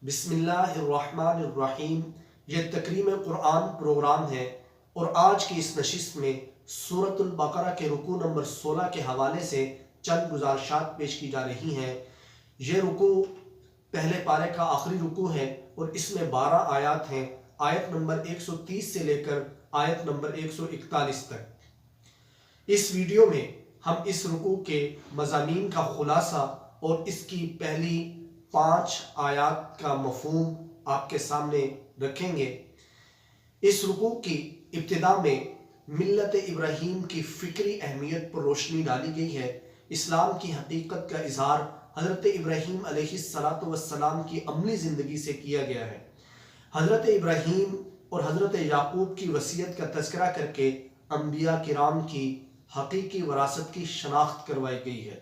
بسم اللہ الرحمن الرحیم۔ یہ تکریم قرآن پروگرام ہے اور آج کی اس نشست میں سورۃ البقرہ کے رکوع نمبر 16 کے حوالے سے چند گزارشات پیش کی جا رہی ہیں۔ یہ رکوع پہلے پارے کا آخری رکوع ہے اور اس میں 12 آیات ہیں، آیت نمبر 130 سے لے کر آیت نمبر 141 تک۔ اس ویڈیو میں ہم اس رکوع کے مضامین کا خلاصہ اور اس کی پہلی 5 آیات کا مفہوم آپ کے سامنے رکھیں گے۔ اس رکوع کی ابتدا میں ملت ابراہیم کی فکری اہمیت پر روشنی ڈالی گئی ہے۔ اسلام کی حقیقت کا اظہار حضرت ابراہیم علیہ السلام کی عملی زندگی سے کیا گیا ہے۔ حضرت ابراہیم اور حضرت یعقوب کی وصیت کا تذکرہ کر کے انبیاء کرام کی حقیقی وراثت کی شناخت کروائی گئی ہے۔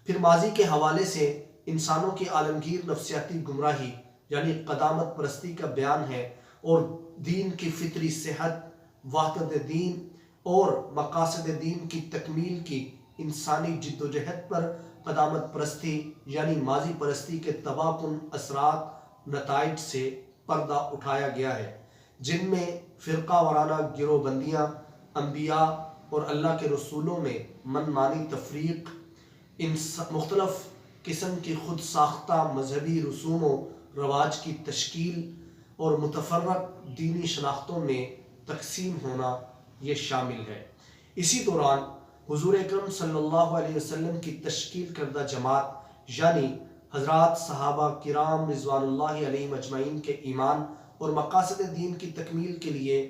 پھر ماضی کے حوالے سے انسانوں کی عالمگیر نفسیاتی گمراہی یعنی قدامت پرستی کا بیان ہے اور دین کی فطری صحت، وحدت دین اور مقاصد دین کی تکمیل کی انسانی جد و جہد پر قدامت پرستی یعنی ماضی پرستی کے تباہ کن اثرات نتائج سے پردہ اٹھایا گیا ہے، جن میں فرقہ وارانہ گروہ بندیاں، انبیاء اور اللہ کے رسولوں میں من مانی تفریق، مختلف قسم کی خود ساختہ مذہبی رسوم و رواج کی تشکیل اور متفرق دینی شناختوں میں تقسیم ہونا یہ شامل ہے۔ اسی دوران حضور اکرم صلی اللہ علیہ وسلم کی تشکیل کردہ جماعت یعنی حضرات صحابہ کرام رضوان اللہ علیہم اجمعین کے ایمان اور مقاصد دین کی تکمیل کے لیے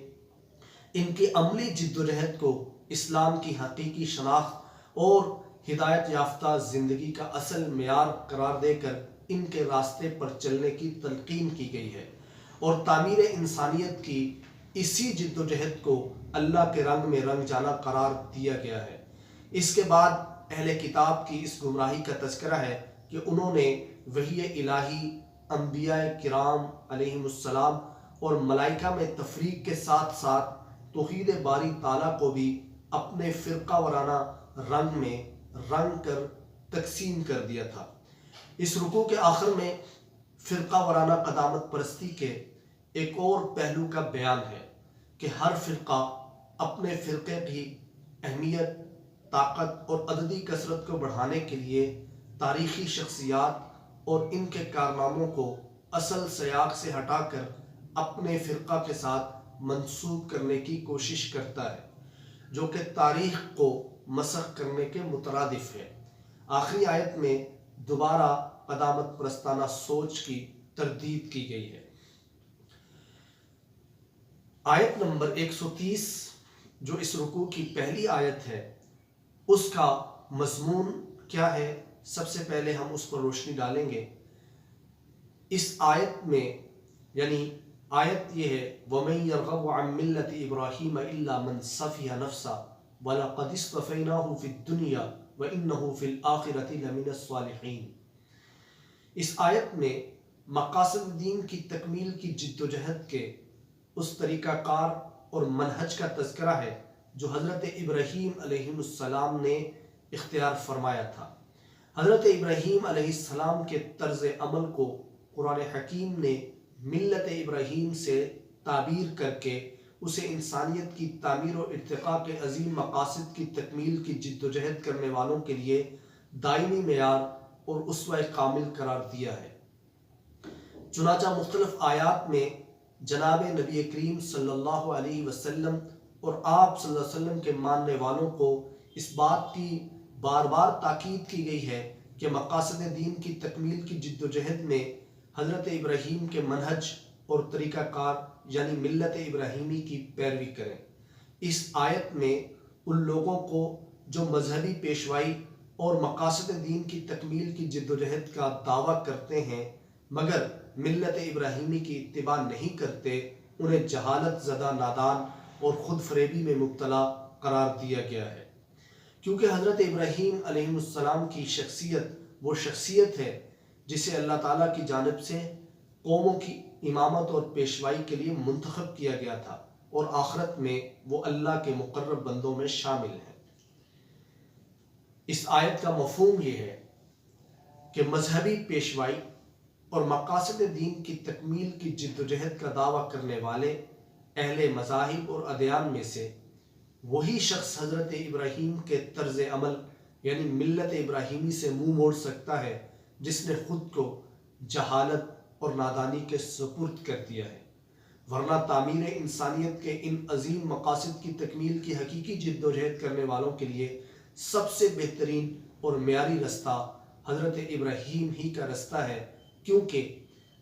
ان کی عملی جد و جہد کو اسلام کی حقیقی شناخت اور ہدایت یافتہ زندگی کا اصل معیار قرار دے کر ان کے راستے پر چلنے کی تلقین کی گئی ہے، اور تعمیر انسانیت کی اسی جد و جہد کو اللہ کے رنگ میں رنگ جانا قرار دیا گیا ہے۔ اس کے بعد اہل کتاب کی اس گمراہی کا تذکرہ ہے کہ انہوں نے وحی الہی، انبیاء کرام علیہم السلام اور ملائکہ میں تفریق کے ساتھ ساتھ توحید باری تعالیٰ کو بھی اپنے فرقہ وارانہ رنگ میں رنگ کر تقسیم کر دیا تھا۔ اس رکوع کے آخر میں فرقہ وارانہ قدامت پرستی کے ایک اور پہلو کا بیان ہے کہ ہر فرقہ اپنے فرقے کی اہمیت، طاقت اور عددی کثرت کو بڑھانے کے لیے تاریخی شخصیات اور ان کے کارناموں کو اصل سیاق سے ہٹا کر اپنے فرقہ کے ساتھ منسوب کرنے کی کوشش کرتا ہے، جو کہ تاریخ کو مسخ کرنے کے مترادف ہے۔ آخری آیت میں دوبارہ قدامت پرستانہ سوچ کی تردید کی گئی ہے۔ آیت نمبر 130 جو اس رکوع کی پہلی آیت ہے، اس کا مضمون کیا ہے؟ سب سے پہلے ہم اس پر روشنی ڈالیں گے۔ اس آیت میں یعنی آیت یہ ہے وَمَن يَرْغَبُ عَن مِّلَّةِ إِبْرَاهِيمَ إِلَّا مَن سَفِهَ نَفْسَهُ وَلَقَدِ اصْطَفَيْنَاهُ فِي الدُّنْيَا وَإِنَّهُ فِي الْآخِرَةِ لَمِنَ الصَّالِحِينَ۔ اس آیت میں مقاصد دین کی تکمیل کی جد و جہد کے اس طریقہ کار اور منہج کا تذکرہ ہے جو حضرت ابراہیم علیہ السلام نے اختیار فرمایا تھا۔ حضرت ابراہیم علیہ السلام کے طرز عمل کو قرآن حکیم نے ملت ابراہیم سے تعبیر کر کے اسے انسانیت کی تعمیر و ارتقاء کے عظیم مقاصد کی تکمیل کی جد و جہد کرنے والوں کے لیے دائمی معیار اور اسوہ کامل قرار دیا ہے۔ چنانچہ مختلف آیات میں جناب نبی کریم صلی اللہ علیہ وسلم اور آپ صلی اللہ علیہ وسلم کے ماننے والوں کو اس بات کی بار بار تاکید کی گئی ہے کہ مقاصد دین کی تکمیل کی جد و جہد میں حضرت ابراہیم کے منہج اور طریقہ کار یعنی ملت ابراہیمی کی پیروی کریں۔ اس آیت میں ان لوگوں کو جو مذہبی پیشوائی اور مقاصد دین کی تکمیل کی جد و جہد کا دعویٰ کرتے ہیں مگر ملت ابراہیمی کی اتباع نہیں کرتے، انہیں جہالت زدہ، نادان اور خود فریبی میں مبتلا قرار دیا گیا ہے، کیونکہ حضرت ابراہیم علیہ السلام کی شخصیت وہ شخصیت ہے جسے اللہ تعالیٰ کی جانب سے قوموں کی امامت اور پیشوائی کے لیے منتخب کیا گیا تھا اور آخرت میں وہ اللہ کے مقرب بندوں میں شامل ہے۔ اس آیت کا مفہوم یہ ہے کہ مذہبی پیشوائی اور مقاصد دین کی تکمیل کی جد و جہد کا دعویٰ کرنے والے اہل مذاہب اور ادیان میں سے وہی شخص حضرت ابراہیم کے طرز عمل یعنی ملت ابراہیمی سے منہ موڑ سکتا ہے جس نے خود کو جہالت اور نادانی کے سپرد کر دیا ہے، ورنہ تعمیر انسانیت کے ان عظیم مقاصد کی تکمیل کی حقیقی جد و جہد کرنے والوں کے لیے سب سے بہترین اور معیاری رستہ حضرت ابراہیم ہی کا رستہ ہے، کیونکہ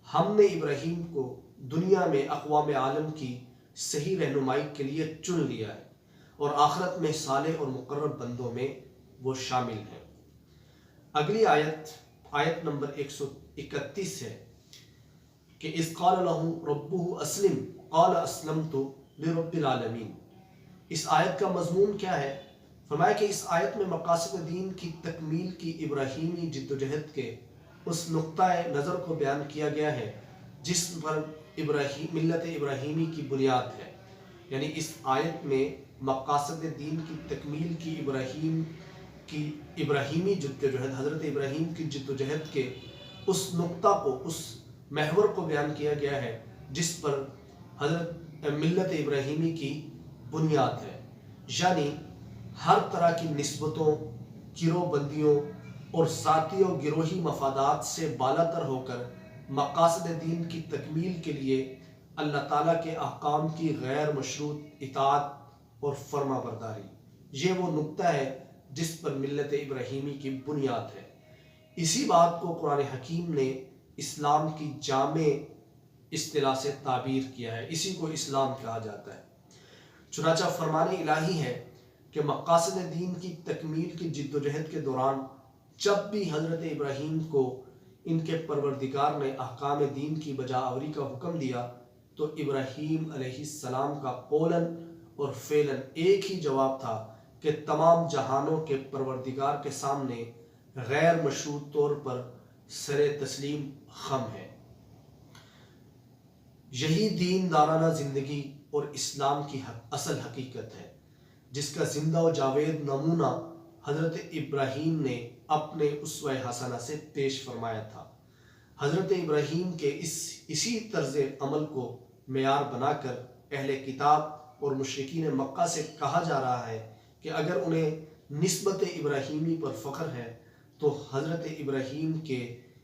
ہم نے ابراہیم کو دنیا میں اقوام عالم کی صحیح رہنمائی کے لیے چن لیا ہے اور آخرت میں صالح اور مقرب بندوں میں وہ شامل ہے۔ اگلی آیت نمبر 131 ہے کہ اذ قال له ربه اسلم قال اسلمت لرب العالمین۔ اس آیت کا مضمون کیا ہے؟ فرمایا کہ اس آیت میں مقاصد دین کی تکمیل کی ابراہیمی جد و جہد کے اس نقطہ نظر کو بیان کیا گیا ہے جس پر ملت ابراہیمی کی بنیاد ہے، یعنی اس آیت میں مقاصد دین کی تکمیل کی ابراہیمی جد و جہد، حضرت ابراہیم کی جد و جہد کے اس نقطہ کو، اس محور کو بیان کیا گیا ہے جس پر حضرت ملت ابراہیمی کی بنیاد ہے، یعنی ہر طرح کی نسبتوں، گروہ بندیوں اور ذاتی و گروہی مفادات سے بالاتر ہو کر مقاصد دین کی تکمیل کے لیے اللہ تعالیٰ کے احکام کی غیر مشروط اطاعت اور فرما برداری، یہ وہ نقطہ ہے جس پر ملت ابراہیمی کی بنیاد ہے۔ اسی بات کو قرآن حکیم نے اسلام کی جامع اصطلاح سے تعبیر کیا ہے، اسی کو اسلام کہا جاتا ہے۔ چنانچہ فرمان الہی ہے کہ مقاصد دین کی تکمیل کی جد و جہد کے دوران جب بھی حضرت ابراہیم کو ان کے پروردگار نے احکام دین کی بجا آوری کا حکم دیا تو ابراہیم علیہ السلام کا قولاً اور فعلاً ایک ہی جواب تھا کہ تمام جہانوں کے پروردگار کے سامنے غیر مشروط طور پر سر تسلیم خم ہے۔ یہی دین دارانہ زندگی اور اسلام کی اصل حقیقت ہے جس کا زندہ و جاوید نمونہ حضرت ابراہیم نے اپنے اسوہ حسنہ سے پیش فرمایا تھا۔ حضرت ابراہیم کے اسی طرز عمل کو معیار بنا کر اہل کتاب اور مشرکین مکہ سے کہا جا رہا ہے کہ اگر انہیں نسبت ابراہیمی پر فخر ہے تو حضرت ابراہیم کے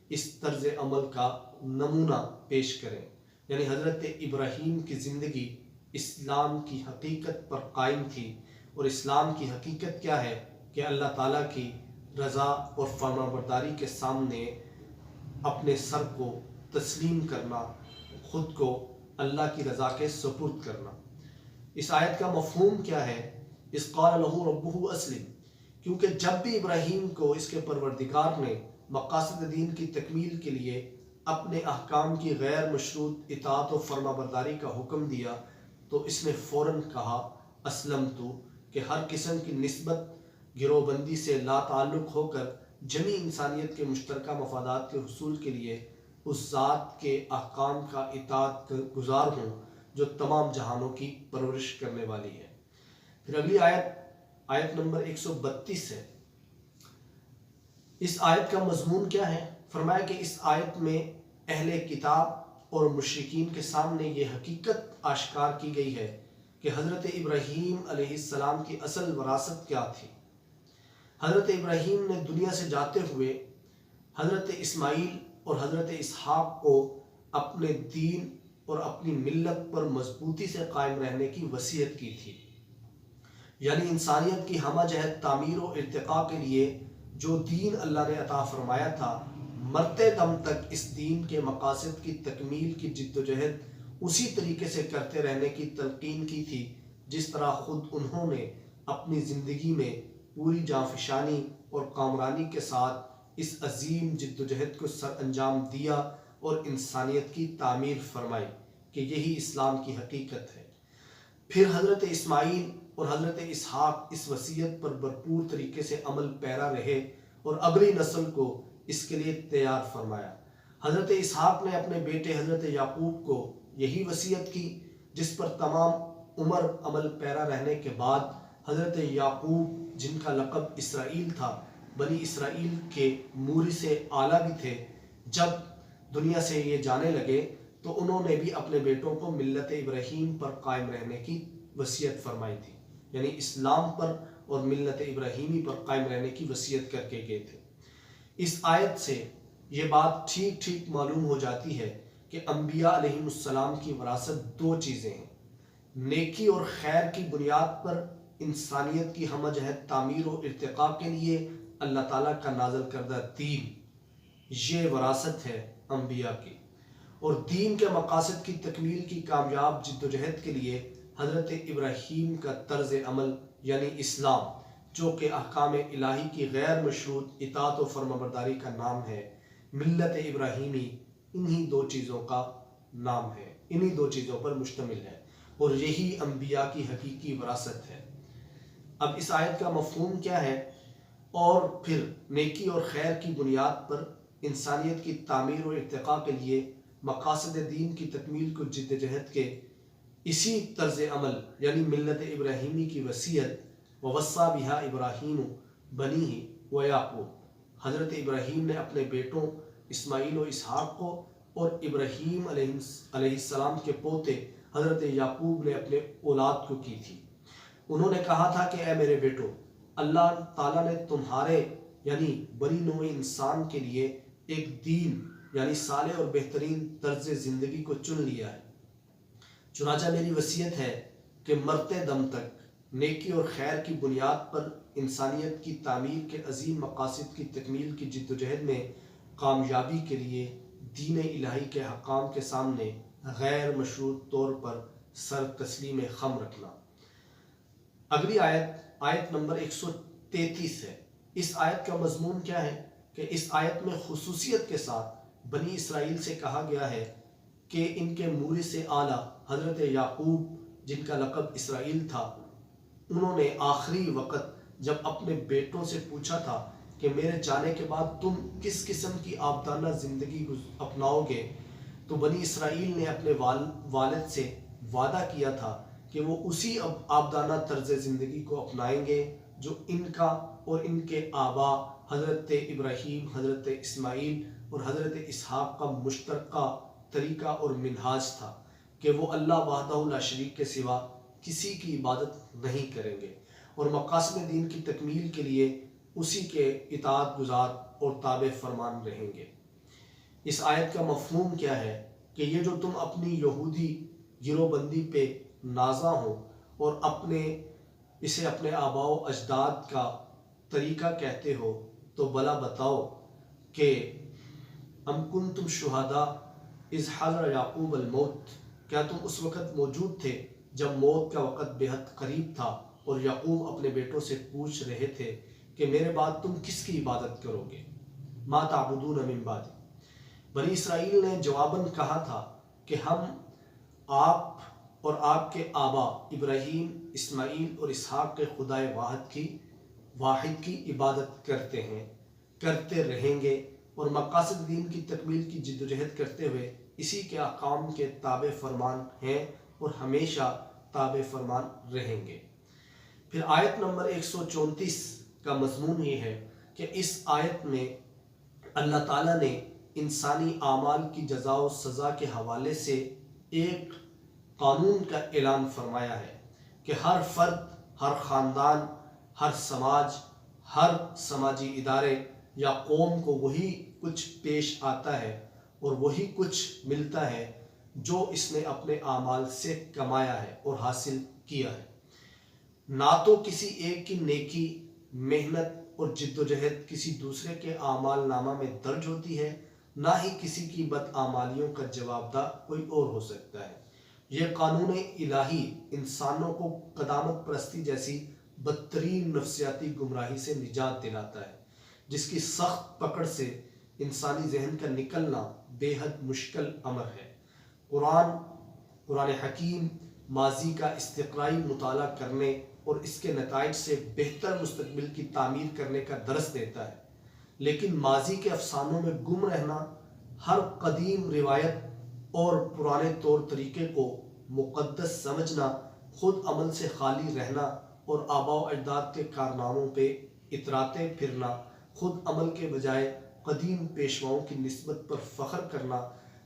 اس طرز عمل کا نمونہ پیش کریں، یعنی حضرت ابراہیم کی زندگی اسلام کی حقیقت پر قائم تھی، اور اسلام کی حقیقت کیا ہے کہ اللہ تعالیٰ کی رضا اور فرما برداری کے سامنے اپنے سر کو تسلیم کرنا، خود کو اللہ کی رضا کے سپرد کرنا۔ اس آیت کا مفہوم کیا ہے؟ اذ قال له ربه اسلم، کیونکہ جب بھی ابراہیم کو اس کے پروردگار نے مقاصد دین کی تکمیل کے لیے اپنے احکام کی غیر مشروط اطاعت و فرما برداری کا حکم دیا تو اس نے فوراً کہا اسلمت، کہ ہر قسم کی نسبت گروہ بندی سے لا تعلق ہو کر جمی انسانیت کے مشترکہ مفادات کے حصول کے لیے اس ذات کے احکام کا اطاعت گزار ہوں جو تمام جہانوں کی پرورش کرنے والی ہے۔ پھر اگلی آیت نمبر 132 ہے۔ اس آیت کا مضمون کیا ہے؟ فرمایا کہ اس آیت میں اہل کتاب اور مشرکین کے سامنے یہ حقیقت آشکار کی گئی ہے کہ حضرت ابراہیم علیہ السلام کی اصل وراثت کیا تھی۔ حضرت ابراہیم نے دنیا سے جاتے ہوئے حضرت اسماعیل اور حضرت اسحاق کو اپنے دین اور اپنی ملت پر مضبوطی سے قائم رہنے کی وصیت کی تھی، یعنی انسانیت کی ہمہ جہت تعمیر و ارتقاء کے لیے جو دین اللہ نے عطا فرمایا تھا، مرتے دم تک اس دین کے مقاصد کی تکمیل کی جد و جہد اسی طریقے سے کرتے رہنے کی تلقین کی تھی جس طرح خود انہوں نے اپنی زندگی میں پوری جانفشانی اور کامرانی کے ساتھ اس عظیم جد و جہد کو سر انجام دیا اور انسانیت کی تعمیر فرمائی کہ یہی اسلام کی حقیقت ہے۔ پھر حضرت اسماعیل اور حضرت اسحاق اس وصیت پر بھرپور طریقے سے عمل پیرا رہے اور اگلی نسل کو اس کے لیے تیار فرمایا۔ حضرت اسحاق نے اپنے بیٹے حضرت یعقوب کو یہی وصیت کی جس پر تمام عمر عمل پیرا رہنے کے بعد حضرت یعقوب، جن کا لقب اسرائیل تھا، بنی اسرائیل کے موری سے اعلیٰ بھی تھے، جب دنیا سے یہ جانے لگے تو انہوں نے بھی اپنے بیٹوں کو ملت ابراہیم پر قائم رہنے کی وصیت فرمائی تھی، یعنی اسلام پر اور ملت ابراہیمی پر قائم رہنے کی وصیت کر کے گئے تھے۔ اس آیت سے یہ بات ٹھیک ٹھیک معلوم ہو جاتی ہے کہ انبیاء علیہم السلام کی وراثت دو چیزیں ہیں، نیکی اور خیر کی بنیاد پر انسانیت کی ہمہ جہت تعمیر و ارتقاء کے لیے اللہ تعالیٰ کا نازل کردہ دین، یہ وراثت ہے انبیاء کی، اور دین کے مقاصد کی تکمیل کی کامیاب جد و جہد کے لیے حضرت ابراہیم کا طرز عمل یعنی اسلام، جو کہ احکام الہی کی غیر مشروط اطاعت و فرمانبرداری کا نام ہے، ملت ابراہیمی انہی دو چیزوں کا نام ہے، انہی دو چیزوں پر مشتمل ہے، اور یہی انبیاء کی حقیقی وراثت ہے۔ اب اس آیت کا مفہوم کیا ہے؟ اور پھر نیکی اور خیر کی بنیاد پر انسانیت کی تعمیر و ارتقاء کے لیے مقاصد دین کی تکمیل کو جد جہد کے اسی طرز عمل یعنی ملت ابراہیمی کی وصیت ووصّیٰ بہا ابراہیم بنیہ و یعقوب، حضرت ابراہیم نے اپنے بیٹوں اسماعیل و اسحاق کو اور ابراہیم علیہ السلام کے پوتے حضرت یعقوب نے اپنے اولاد کو کی تھی۔ انہوں نے کہا تھا کہ اے میرے بیٹو، اللہ تعالیٰ نے تمہارے یعنی بنی نوع انسان کے لیے ایک دین یعنی صالح اور بہترین طرز زندگی کو چن لیا ہے، چنانچہ میری وصیت ہے کہ مرتے دم تک نیکی اور خیر کی بنیاد پر انسانیت کی تعمیر کے عظیم مقاصد کی تکمیل کی جد و جہد میں کامیابی کے لیے دین الہی کے حکام کے سامنے غیر مشروط طور پر سر تسلیم خم رکھنا۔ اگلی آیت نمبر 133 ہے۔ اس آیت کا مضمون کیا ہے کہ اس آیت میں خصوصیت کے ساتھ بنی اسرائیل سے کہا گیا ہے کہ ان کے مورث اعلیٰ حضرت یعقوب، جن کا لقب اسرائیل تھا، انہوں نے آخری وقت جب اپنے بیٹوں سے پوچھا تھا کہ میرے جانے کے بعد تم کس قسم کی آبدانہ زندگی اپناؤ گے، تو بنی اسرائیل نے اپنے والد سے وعدہ کیا تھا کہ وہ اسی آبدانہ طرز زندگی کو اپنائیں گے جو ان کا اور ان کے آبا حضرت ابراہیم، حضرت اسماعیل اور حضرت اسحاق کا مشترکہ طریقہ اور منہاج تھا کہ وہ اللہ وحدہ لا شریک کے سوا کسی کی عبادت نہیں کریں گے اور مقاصد دین کی تکمیل کے لیے اسی کے اطاعت گزار اور تابع فرمان رہیں گے۔ اس آیت کا مفہوم کیا ہے کہ یہ جو تم اپنی یہودی گروہ بندی پہ نازاں ہو اور اسے اپنے آباء و اجداد کا طریقہ کہتے ہو، تو بلا بتاؤ کہ ام کنتم شہداء اذ حضر یعقوب الموت، کیا تم اس وقت موجود تھے جب موت کا وقت بے حد قریب تھا اور یعقوب اپنے بیٹوں سے پوچھ رہے تھے کہ میرے بعد تم کس کی عبادت کرو گے؟ ما تعبدون من بعد۔ بنی اسرائیل نے جواباً کہا تھا کہ ہم آپ اور آپ کے آبا ابراہیم، اسماعیل اور اسحاق کے خدائے واحد کی عبادت کرتے ہیں، کرتے رہیں گے اور مقاصد دین کی تکمیل کی جد و جہد کرتے ہوئے اسی کے احکام کے تابع فرمان ہیں اور ہمیشہ تابع فرمان رہیں گے۔ پھر آیت نمبر 134 کا مضمون یہ ہے کہ اس آیت میں اللہ تعالیٰ نے انسانی اعمال کی جزا و سزا کے حوالے سے ایک قانون کا اعلان فرمایا ہے کہ ہر فرد، ہر خاندان، ہر سماج، ہر سماجی ادارے یا قوم کو وہی کچھ پیش آتا ہے اور وہی کچھ ملتا ہے جو اس نے اپنے اعمال سے کمایا ہے اور حاصل کیا ہے۔ نہ تو کسی ایک کی نیکی، محنت اور جد و جہد کسی دوسرے کے اعمال نامہ میں درج ہوتی ہے، نہ ہی کسی کی بدعمالیوں کا جواب دہ کوئی اور ہو سکتا ہے۔ یہ قانون الہی انسانوں کو قدامت پرستی جیسی بدترین نفسیاتی گمراہی سے نجات دلاتا ہے، جس کی سخت پکڑ سے انسانی ذہن کا نکلنا بے حد مشکل امر ہے۔ قرآن حکیم ماضی کا استقرائی مطالعہ کرنے اور اس کے نتائج سے بہتر مستقبل کی تعمیر کرنے کا درس دیتا ہے، لیکن ماضی کے افسانوں میں گم رہنا، ہر قدیم روایت اور پرانے طور طریقے کو مقدس سمجھنا، خود عمل سے خالی رہنا اور آباء و اجداد کے کارناموں پہ اتراتے پھرنا، خود عمل کے بجائے قدیم پیشواؤں کی نسبت پر فخر کرنا،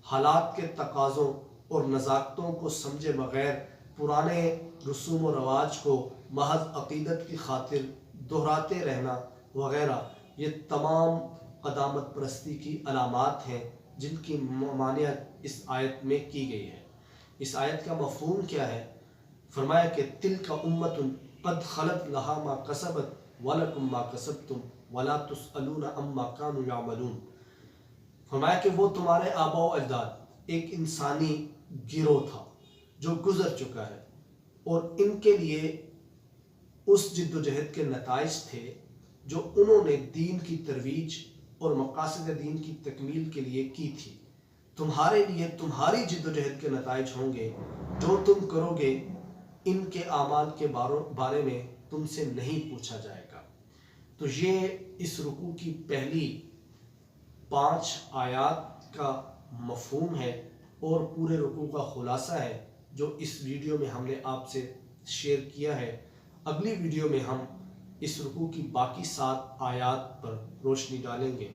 حالات کے تقاضوں اور نزاکتوں کو سمجھے بغیر پرانے رسوم و رواج کو محض عقیدت کی خاطر دہراتے رہنا وغیرہ، یہ تمام قدامت پرستی کی علامات ہیں جن کی ممانعت اس آیت میں کی گئی ہے۔ اس آیت کا مفہوم کیا ہے؟ فرمایا کہ تلک امۃ قد خلت لہا ما کسبت ولکم ما کسبتم ولا تسألون عما کانوا یعملون۔ فرمایا کہ وہ تمہارے آباء و اجداد ایک انسانی گروہ تھا جو گزر چکا ہے، اور ان کے لیے اس جد و جہد کے نتائج تھے جو انہوں نے دین کی ترویج اور مقاصد دین کی تکمیل کے لیے کی تھی۔ تمہارے لیے تمہاری جد و جہد کے نتائج ہوں گے، جو تم کرو گے ان کے اعمال کے بارے میں تم سے نہیں پوچھا جائے گا۔ تو یہ اس رکوع کی پہلی 5 آیات کا مفہوم ہے اور پورے رکوع کا خلاصہ ہے جو اس ویڈیو میں ہم نے آپ سے شیئر کیا ہے۔ اگلی ویڈیو میں ہم اس رکوع کی باقی 7 آیات پر روشنی ڈالیں گے۔